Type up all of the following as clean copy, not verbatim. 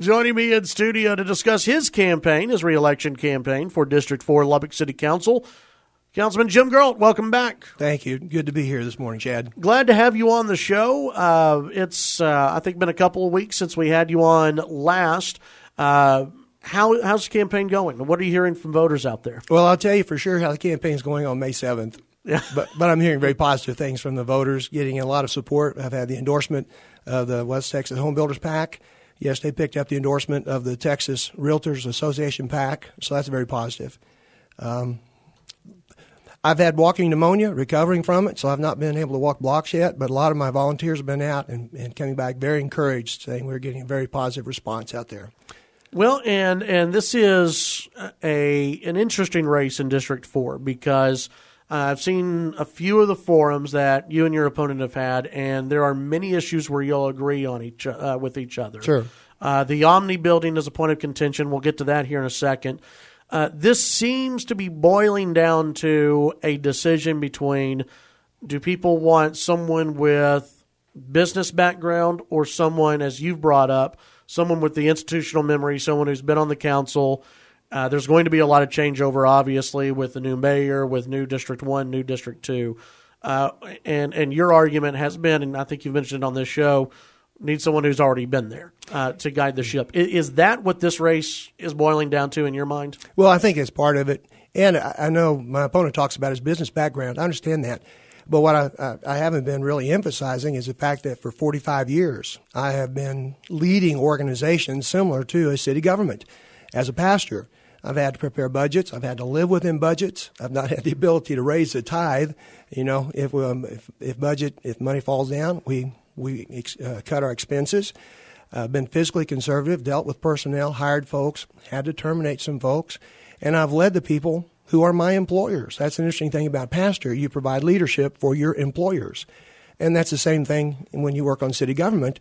Joining me in studio to discuss his campaign, his reelection campaign for District 4 Lubbock City Council, Councilman Jim Gerlt. Welcome back. Thank you. Good to be here this morning, Chad. Glad to have you on the show. It's I think, been a couple of weeks since we had you on last. How's the campaign going? What are you hearing from voters out there? Well, I'll tell you for sure how the campaign's going on May 7th. Yeah. But I'm hearing very positive things from the voters, getting a lot of support. I've had the endorsement of the West Texas Home Builders PAC. Yes, they picked up the endorsement of the Texas Realtors Association PAC, so that's very positive. I've had walking pneumonia, recovering from it, so I've not been able to walk blocks yet, but a lot of my volunteers have been out and coming back very encouraged, saying we're getting a very positive response out there. Well, and this is an interesting race in District 4 because I've seen a few of the forums that you and your opponent have had, and there are many issues where you'll agree on with each other. Sure. The Omni building is a point of contention. We'll get to that here in a second. This seems to be boiling down to a decision between, do people want someone with business background or someone, as you've brought up, someone with the institutional memory, someone who's been on the council. There's going to be a lot of changeover, obviously, with the new mayor, with new District 1, new District 2. And your argument has been, and I think you've mentioned it on this show, need someone who's already been there to guide the ship. Is that what this race is boiling down to in your mind? Well, I think it's part of it. And I know my opponent talks about his business background. I understand that. But what I haven't been really emphasizing is the fact that for 45 years, I have been leading organizations similar to a city government. As a pastor, I've had to prepare budgets. I've had to live within budgets. I've not had the ability to raise the tithe. You know, if money falls down, we cut our expenses. Been fiscally conservative, dealt with personnel, hired folks, had to terminate some folks, and I've led the people who are my employers. That's an interesting thing about pastor. You provide leadership for your employers. And that's the same thing when you work on city government.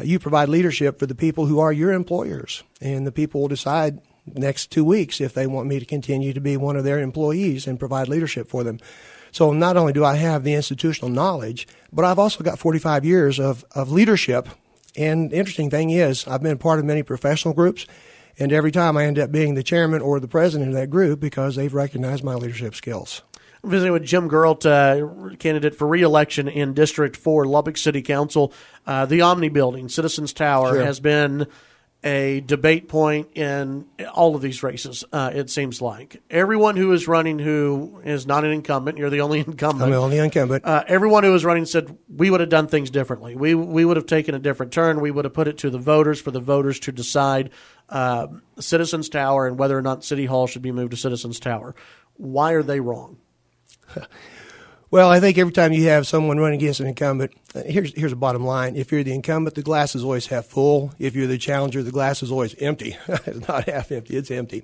You provide leadership for the people who are your employers. And the people will decide next 2 weeks if they want me to continue to be one of their employees and provide leadership for them. So not only do I have the institutional knowledge, but I've also got 45 years of leadership. And the interesting thing is I've been part of many professional groups. And every time I end up being the chairman or the president of that group because they've recognized my leadership skills. I'm visiting with Jim Gerlt, candidate for re-election in District 4, Lubbock City Council. The Omni building, Citizens Tower, Sure. has been a debate point in all of these races, it seems like. Everyone who is running who is not an incumbent, you're the only incumbent. I'm the only incumbent. Everyone who is running said, we would have done things differently. We would have taken a different turn. We would have put it to the voters for the voters to decide Citizens Tower and whether or not City Hall should be moved to Citizens Tower. Why are they wrong? Well, I think every time you have someone running against an incumbent, here's the bottom line. If you're the incumbent, the glass is always half full. If you're the challenger, the glass is always empty. It's not half empty, it's empty.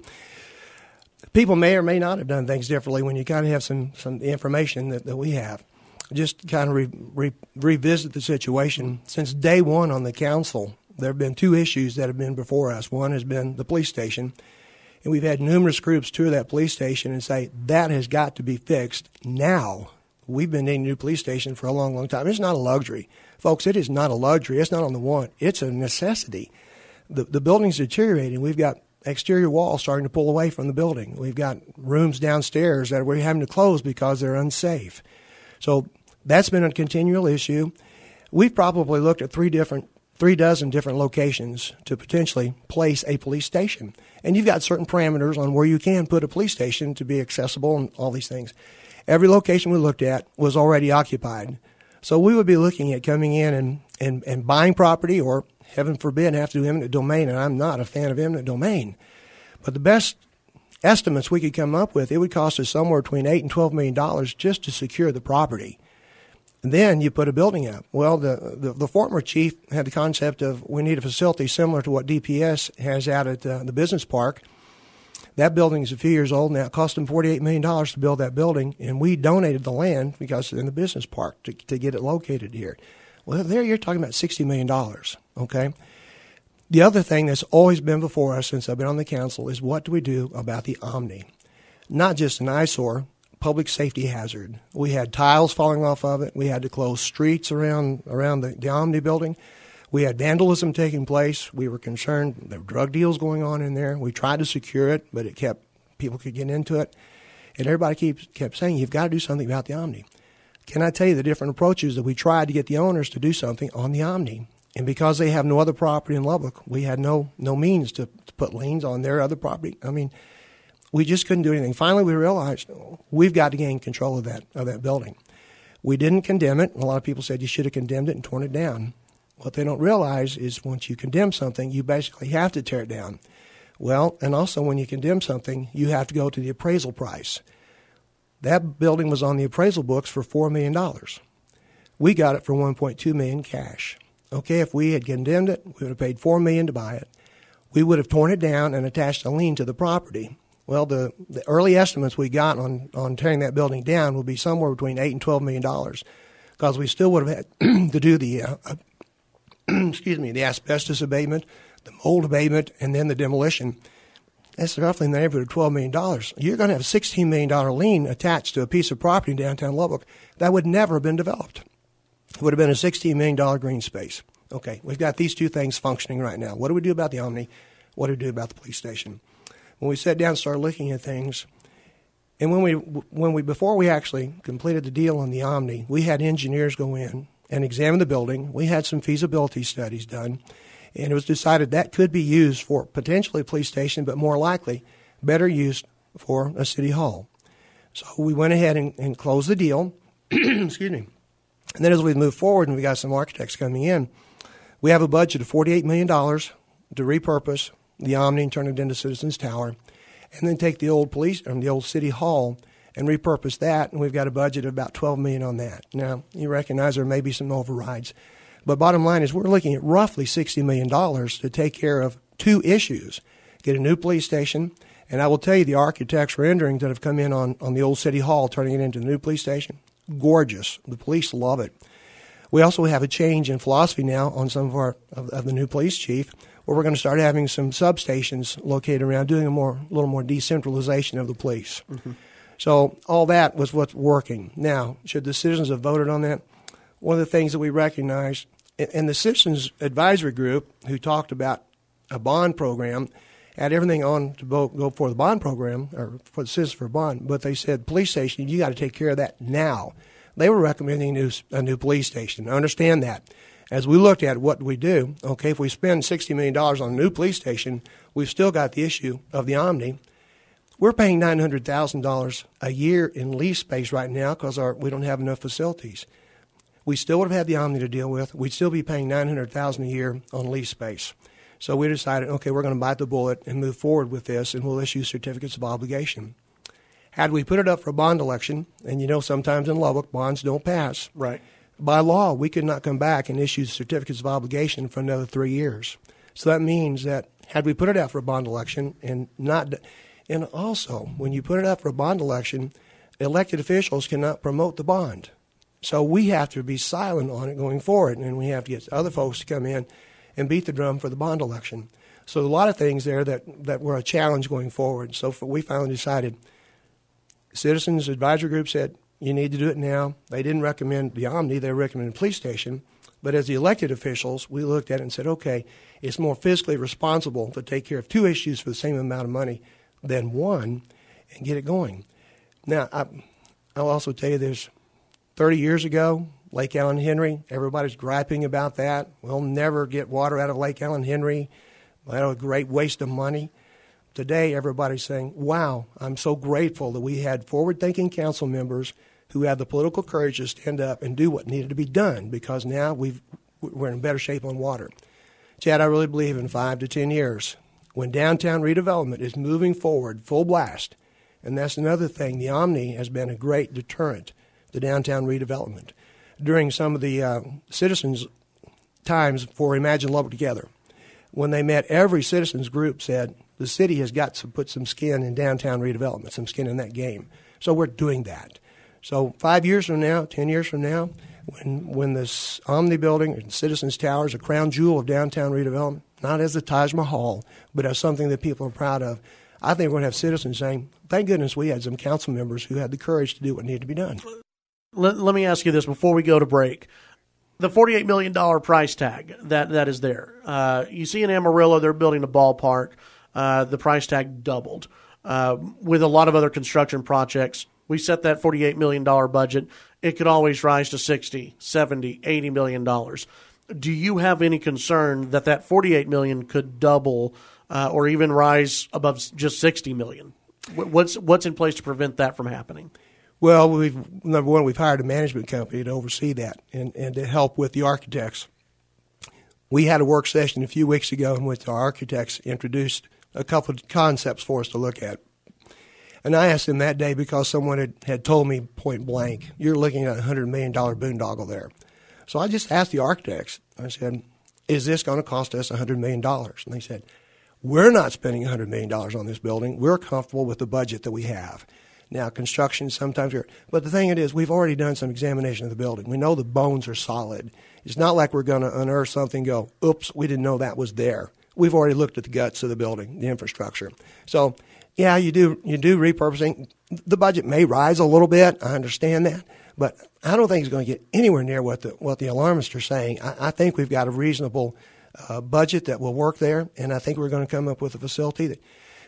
People may or may not have done things differently when you kind of have some information that we have. Just kind of revisit the situation. Since day one on the council, there have been two issues that have been before us. One has been the police station. And we've had numerous groups tour that police station and say, that has got to be fixed now. We've been needing a new police station for a long, long time. It's not a luxury. Folks, it is not a luxury. It's not on the want. It's a necessity. The building's deteriorating. We've got exterior walls starting to pull away from the building. We've got rooms downstairs that we're having to close because they're unsafe. So that's been a continual issue. We've probably looked at 3 dozen different locations to potentially place a police station. And you've got certain parameters on where you can put a police station to be accessible and all these things. Every location we looked at was already occupied. So we would be looking at coming in and buying property or, heaven forbid, have to do eminent domain. And I'm not a fan of eminent domain. But the best estimates we could come up with, it would cost us somewhere between $8 and $12 million just to secure the property. And then you put a building up. Well, the former chief had the concept of we need a facility similar to what DPS has out at the business park. That building is a few years old now. It cost them $48 million to build that building, and we donated the land because it's in the business park to get it located here. Well, there you're talking about $60 million, okay? The other thing that's always been before us since I've been on the council is what do we do about the Omni? Not just an eyesore, public safety hazard. We had tiles falling off of it. We had to close streets around the Omni building. We had vandalism taking place. We were concerned there were drug deals going on in there. We tried to secure it, but people could get into it. And everybody kept saying, you've got to do something about the Omni. Can I tell you the different approaches that we tried to get the owners to do something on the Omni? And because they have no other property in Lubbock, we had no means to put liens on their other property. I mean, we just couldn't do anything. Finally, we realized we've got to gain control of that building. We didn't condemn it. A lot of people said you should have condemned it and torn it down. What they don't realize is once you condemn something, you basically have to tear it down. Well, and also when you condemn something, you have to go to the appraisal price. That building was on the appraisal books for $4 million. We got it for $1.2 million cash. Okay, if we had condemned it, we would have paid $4 million to buy it. We would have torn it down and attached a lien to the property. Well, the early estimates we got on tearing that building down would be somewhere between $8 and $12 million, because we still would have had to do the the asbestos abatement, the mold abatement, and then the demolition. That's roughly in the neighborhood of $12 million. You're going to have a $16 million lien attached to a piece of property in downtown Lubbock that would never have been developed. It would have been a $16 million green space. Okay, we've got these two things functioning right now. What do we do about the Omni? What do we do about the police station? When we sat down and started looking at things, and when we before we actually completed the deal on the Omni, we had engineers go in and examine the building. We had some feasibility studies done, and it was decided that could be used for potentially a police station, but more likely better used for a city hall. So we went ahead and closed the deal. Excuse me. And then as we moved forward and we got some architects coming in, we have a budget of $48 million to repurpose the Omni and turn it into Citizens Tower, and then take the old the old city hall and repurpose that, and we've got a budget of about $12 million on that. Now, you recognize there may be some overrides, but bottom line is we're looking at roughly $60 million to take care of two issues: get a new police station, and I will tell you the architects' renderings that have come in on the old city hall, turning it into the new police station, gorgeous. The police love it. We also have a change in philosophy now on some of the new police chief, where we're going to start having some substations located around, doing a little more decentralization of the police. Mm-hmm. So all that was what's working. Now, should the citizens have voted on that? One of the things that we recognized, and the Citizens Advisory Group, who talked about a bond program, had everything on to go for the bond program, or for the Citizens for a Bond, but they said, police station, you got to take care of that now. They were recommending a new police station. I understand that. As we looked at what we do, okay, if we spend $60 million on a new police station, we've still got the issue of the Omni. We're paying $900,000 a year in lease space right now because we don't have enough facilities. We still would have had the Omni to deal with. We'd still be paying $900,000 a year on lease space. So we decided, okay, we're going to bite the bullet and move forward with this, and we'll issue certificates of obligation. Had we put it up for a bond election, and sometimes in Lubbock, bonds don't pass. Right. By law, we could not come back and issue certificates of obligation for another 3 years. So that means that had we put it out for a bond election and also when you put it out for a bond election, elected officials cannot promote the bond. So we have to be silent on it going forward, and we have to get other folks to come in and beat the drum for the bond election. So a lot of things there that were a challenge going forward. So we finally decided, Citizens Advisory Group said, you need to do it now. They didn't recommend the Omni. They recommended a police station. But as the elected officials, we looked at it and said, okay, it's more fiscally responsible to take care of two issues for the same amount of money than one and get it going. Now, I'll also tell you there's 30 years ago, Lake Allen Henry, everybody's griping about that. We'll never get water out of Lake Allen Henry. That was a great waste of money. Today, everybody's saying, wow, I'm so grateful that we had forward-thinking council members who had the political courage to stand up and do what needed to be done, because now we're in better shape on water. Chad, I really believe in 5 to 10 years, when downtown redevelopment is moving forward full blast, and that's another thing, the Omni has been a great deterrent to downtown redevelopment. During some of the citizens' times for Imagine Lubbock Together, when they met, every citizens group said, the city has got to put some skin in downtown redevelopment, some skin in that game. So we're doing that. So 5 years from now, 10 years from now, when this Omni building and Citizens Tower is a crown jewel of downtown redevelopment, not as the Taj Mahal, but as something that people are proud of, I think we're going to have citizens saying, thank goodness we had some council members who had the courage to do what needed to be done. Let me ask you this before we go to break. The $48 million price tag that is there. You see in Amarillo, they're building a ballpark. The price tag doubled. With a lot of other construction projects, we set that $48 million budget. It could always rise to 60, 70, $80 million. Do you have any concern that $48 million could double or even rise above just $60 million? What's in place to prevent that from happening? Well, number one, we've hired a management company to oversee that and to help with the architects. We had a work session a few weeks ago in which our architects introduced a couple of concepts for us to look at. And I asked them that day because someone had told me point blank, you're looking at a $100 million boondoggle there. So I just asked the architects, I said, is this going to cost us $100 million? And they said, we're not spending $100 million on this building. We're comfortable with the budget that we have. Now, construction sometimes, but the thing is, we've already done some examination of the building. We know the bones are solid. It's not like we're going to unearth something and go, oops, we didn't know that was there. We've already looked at the guts of the building, the infrastructure. So, yeah, you do repurposing. The budget may rise a little bit. I understand that. But I don't think it's going to get anywhere near what the alarmists are saying. I think we've got a reasonable budget that will work there, and I think we're going to come up with a facility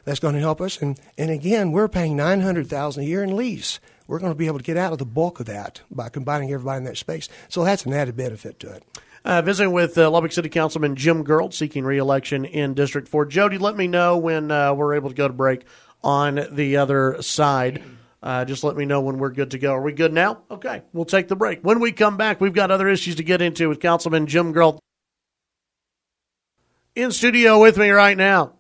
that's going to help us. And again, we're paying $900,000 a year in lease. We're going to be able to get out of the bulk of that by combining everybody in that space. So that's an added benefit to it. Visiting with Lubbock City Councilman Jim Gerlt, seeking reelection in District 4. Jody, let me know when we're able to go to break on the other side. Just let me know when we're good to go. Are we good now? Okay, we'll take the break. When we come back, we've got other issues to get into with Councilman Jim Gerlt. In studio with me right now,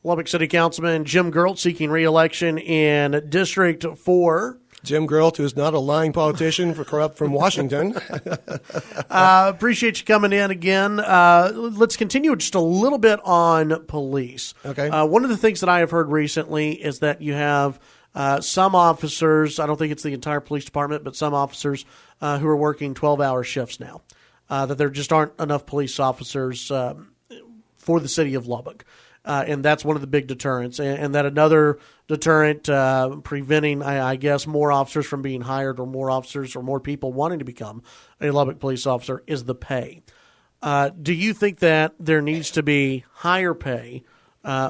Lubbock City Councilman Jim Gerlt, seeking reelection in District 4. Jim Gerlt, who's not a lying politician corrupt from Washington. Appreciate you coming in again. Let's continue just a little bit on police. Okay. One of the things that I have heard recently is that you have some officers, I don't think it's the entire police department, but some officers who are working 12-hour shifts now, that there just aren't enough police officers for the city of Lubbock. And that's one of the big deterrents. And that another deterrent preventing, I guess, more officers from being hired or more officers or more people wanting to become a Lubbock police officer is the pay. Do you think that there needs to be higher pay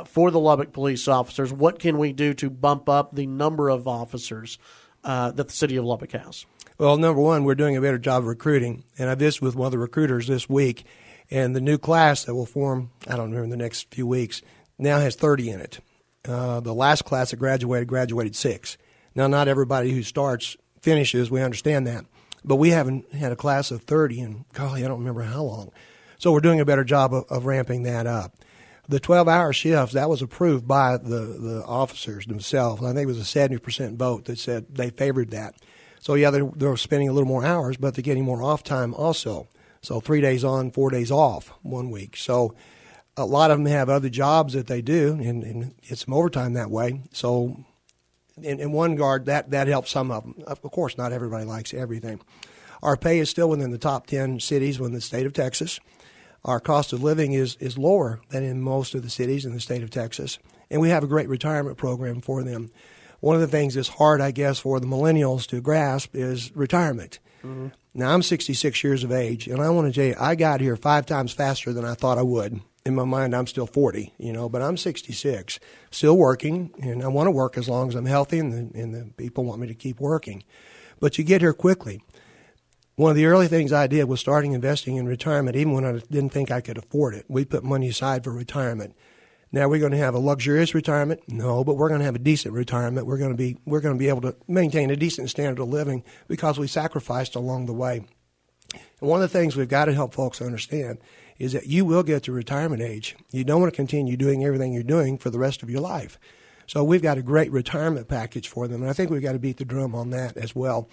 for the Lubbock police officers? What can we do to bump up the number of officers that the city of Lubbock has? Well, number one, we're doing a better job of recruiting. And I visited with one of the recruiters this week. And the new class that will form, I don't know, in the next few weeks, now has 30 in it. The last class that graduated 6. Now, not everybody who starts finishes. We understand that. But we haven't had a class of 30 in, golly, I don't remember how long. So we're doing a better job of ramping that up. The 12-hour shifts, that was approved by the officers themselves. I think it was a 70% vote that said they favored that. So, yeah, they're spending a little more hours, but they're getting more off time also. So 3 days on, 4 days off 1 week. So a lot of them have other jobs that they do, and it's some overtime that way. So in one regard, that helps some of them. Of course, not everybody likes everything. Our pay is still within the top 10 cities within the state of Texas. Our cost of living is lower than in most of the cities in the state of Texas. And we have a great retirement program for them. One of the things that's hard, I guess, for the millennials to grasp is retirement. Mm-hmm. Now, I'm 66 years of age, and I want to tell you, I got here 5 times faster than I thought I would. In my mind, I'm still 40, but I'm 66, still working, and I want to work as long as I'm healthy, and the people want me to keep working. But you get here quickly. One of the early things I did was starting investing in retirement, even when I didn't think I could afford it. We put money aside for retirement. Now, we're going to have a luxurious retirement? No, but we're going to have a decent retirement. We're going to be able to maintain a decent standard of living because we sacrificed along the way. And one of the things we've got to help folks understand is that you will get to retirement age. You don't want to continue doing everything you're doing for the rest of your life. So we've got a great retirement package for them, and I think we've got to beat the drum on that as well.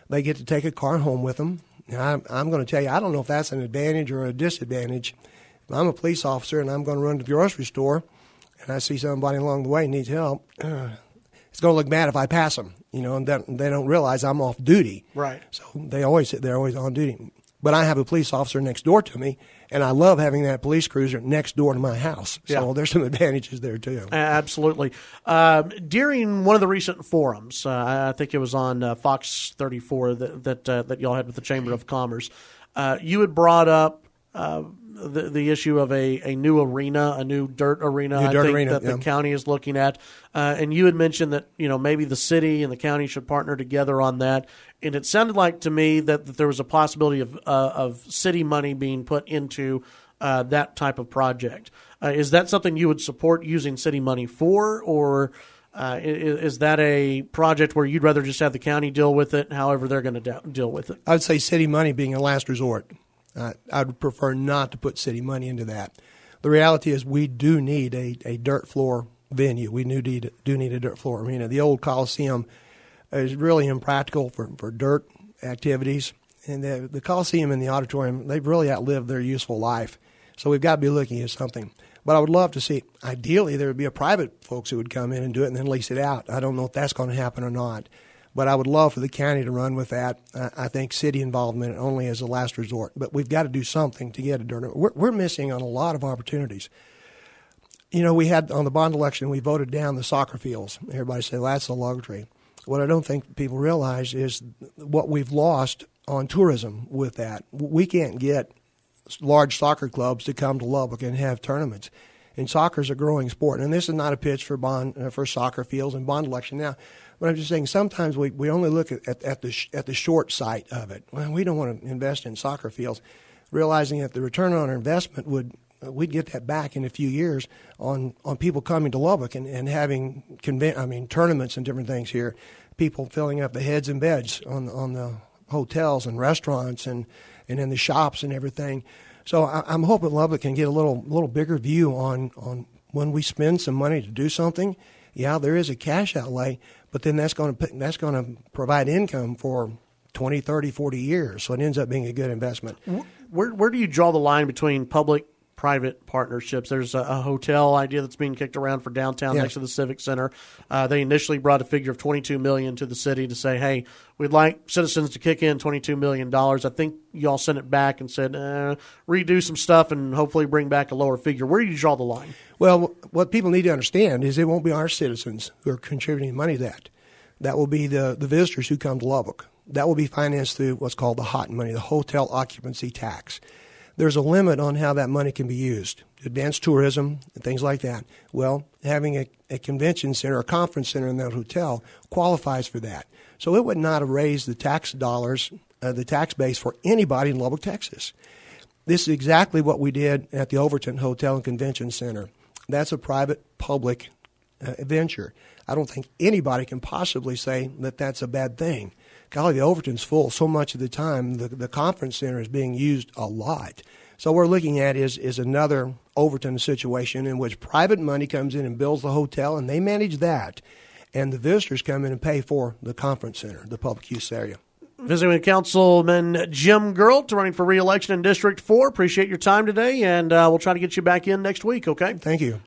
They get to take a car home with them. And I'm going to tell you, I don't know if that's an advantage or a disadvantage. I'm a police officer, and I'm going to run to the grocery store, and I see somebody along the way who needs help. It's going to look bad if I pass them, and they don't realize I'm off duty. Right. So they're always on duty. But I have a police officer next door to me, and I love having that police cruiser next door to my house. So there's some advantages there, too. Absolutely. During one of the recent forums, I think it was on Fox 34 that y'all had with the Chamber of Commerce, You had brought up the issue of a new arena, a new dirt arena. That the county is looking at, and you had mentioned that maybe the city and the county should partner together on that. And it sounded like to me that there was a possibility of city money being put into that type of project. Is that something you would support using city money for, or is that a project where you'd rather just have the county deal with it, however they're going to deal with it? I'd say city money being a last resort. I'd prefer not to put city money into that. The reality is we do need a dirt floor venue. We do need a dirt floor arena. The old Coliseum is really impractical for dirt activities. And the Coliseum and the auditorium, they've really outlived their useful life. So we've got to be looking at something. But I would love to see, ideally, there would be a private folks who would come in and do it and then lease it out. I don't know if that's going to happen or not. But I would love for the county to run with that. I think city involvement only as a last resort. But we've got to do something to get a dirt. We're missing on a lot of opportunities. We had on the bond election, we voted down the soccer fields. Everybody said, well, that's a luxury. What I don't think people realize is what we've lost on tourism with that. We can't get large soccer clubs to come to Lubbock and have tournaments. And soccer is a growing sport. And this is not a pitch for soccer fields and bond election now. But I'm just saying sometimes we only look at the short sight of it. Well, we don't want to invest in soccer fields, realizing that the return on our investment we'd get that back in a few years on people coming to Lubbock and having tournaments and different things here, people filling up the heads and beds on the hotels and restaurants and in the shops and everything. So I'm hoping Lubbock can get a little bigger view on when we spend some money to do something. Yeah, there is a cash outlay, but then that's going to provide income for 20, 30, 40 years. So it ends up being a good investment. Where do you draw the line between public-private partnerships? There's a hotel idea that's being kicked around for downtown next to the Civic Center. They initially brought a figure of $22 million to the city to say, hey, we'd like citizens to kick in $22 million. I think y'all sent it back and said, redo some stuff and hopefully bring back a lower figure. Where do you draw the line? Well, what people need to understand is it won't be our citizens who are contributing money to that. That will be the visitors who come to Lubbock. That will be financed through what's called the hot money, the hotel occupancy tax. There's a limit on how that money can be used. Advanced tourism and things like that. Well, having a convention center, a conference center in that hotel qualifies for that. So it would not have raised the tax dollars, the tax base for anybody in Lubbock, Texas. This is exactly what we did at the Overton Hotel and Convention Center. That's a private-public venture. I don't think anybody can possibly say that that's a bad thing. Golly, the Overton's full so much of the time. The conference center is being used a lot. So what we're looking at is another Overton situation in which private money comes in and builds the hotel, and they manage that. And the visitors come in and pay for the conference center, the public use area. Visiting with Councilman Jim Gerlt, running for re-election in District 4. Appreciate your time today, and we'll try to get you back in next week, okay? Thank you.